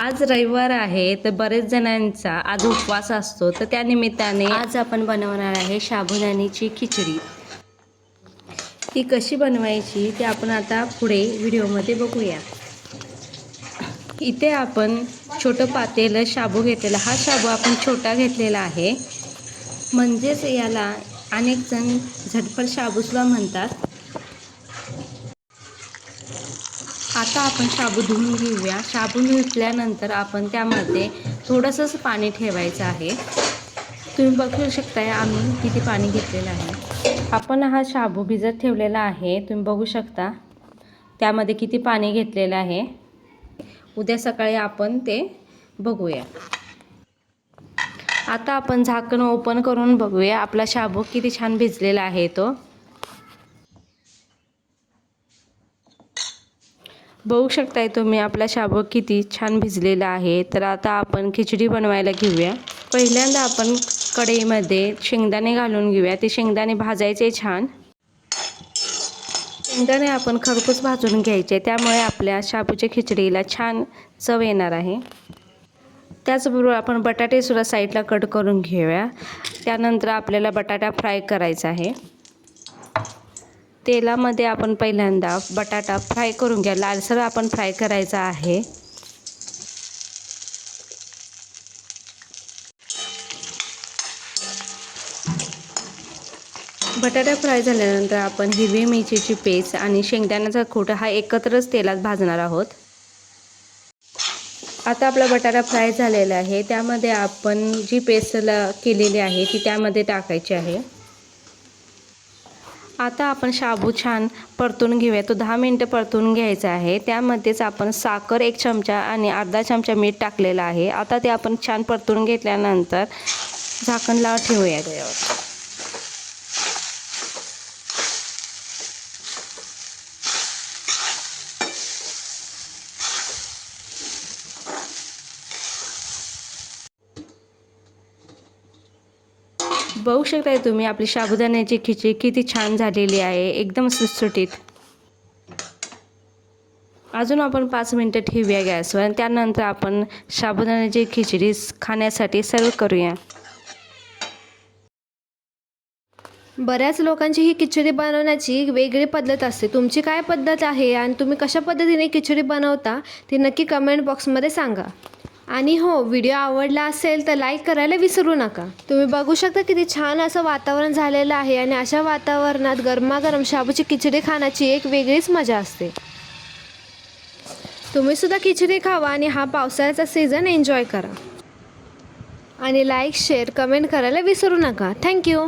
आज रविवार आहे तर बरेच जणांचा आज उपवास असतो, तर त्या निमित्ताने आज आपण बनवणार आहे साबुदाण्याची खिचडी। ती कशी बनवायची ते आपण आता पुढे व्हिडिओमध्ये बघूया। इथे आपण छोटं पातेलं शाबू घेतलेला, हा शाबू आपण छोटा घेतलेला आहे, म्हणजेच याला अनेक जण झटपट शाबूसुद्धा म्हणतात। आता आपण शाबू धुवून घेऊया। शाबू धुतल्यानंतर आपण त्यामध्ये थोडंसंच पाणी ठेवायचं आहे। तुम्ही बघू शकताय आम्ही किती पाणी घेतलेलं आहे। आपण हा शाबू भिजत ठेवलेला आहे, तुम्ही बघू शकता त्यामध्ये किती पाणी घेतलेलं आहे। उद्या सकाळी आपण ते बघूया। आता आपण झाकण ओपन करून बघूया आपला शाबू किती छान भिजलेला आहे तो। बघू शकताय तुम्ही आपला शाबू किती छान भिजलेला आहे। तर आता आपण खिचडी बनवायला घेऊया। पहिल्यांदा आपण कढईमध्ये शेंगदाणे घालून घेऊया। ते शेंगदाणे भाजायचे छान। शेंगदाणे आपण खरपूस भाजून घ्यायचे, त्यामुळे आपल्या शाबूच्या खिचडीला छान चव येणार आहे। त्याचबरोबर आपण बटाटेसुद्धा साईडला कट करून घेऊया। त्यानंतर आपल्याला बटाटा फ्राय करायचा आहे। तेलामध्ये आपण पहिल्यांदा बटाटा फ्राय करून घ्या, लालसर आपण फ्राय करायचा आहे। बटाटा फ्राय झाल्यानंतर आपण हिरवी मिरचीची पेस्ट आणि शेंगदाण्याचा कूट हा एकत्रच तेलात भाजणार आहोत। आता आपला बटाटा फ्राय झालेला आहे, त्यामध्ये आपण जी पेस्ट केलेली आहे ती त्यामध्ये टाकायची आहे। आता आपण शाबू छान परतून घेऊया, तो 10 मिनिटं परतून घ्यायचा आहे। त्यामध्येच आपण साखर 1 चमचा आणि अर्धा चमचा मीठ टाकलेलं आहे। आता ते आपण छान परतून घेतल्यानंतर झाकण लावून ठेवूया त्यावर। बघू शकताय तुम्ही आपली साबुदाण्याची खिचडी किती छान झालेली आहे, एकदम सुटसुटीत। अजून आपण 5 मिनिटं ठेवूया गॅसवर, त्यानंतर आपण साबुदाण्याची खिचडी खाण्यासाठी सर्व करूया। बऱ्याच लोकांची ही खिचडी बनवण्याची वेगळी पद्धत असते। तुमची काय पद्धत आहे आणि तुम्ही कशा पद्धतीने खिचडी बनवता ते नक्की कमेंट बॉक्समध्ये सांगा। आणि हो, व्हिडिओ आवडला असेल तर लाईक करायला विसरू नका। तुम्ही बघू शकता किती छान असं वातावरण झालेलं आहे आणि अशा वातावरणात गरमागरम शाबूची खिचडी खाण्याची एक वेगळीच मजा असते। तुम्ही सुद्धा खिचडी खावा आणि हा पावसाळ्याचा सीझन एन्जॉय करा। आणि लाईक, शेअर, कमेंट करायला विसरू नका। थँक्यू।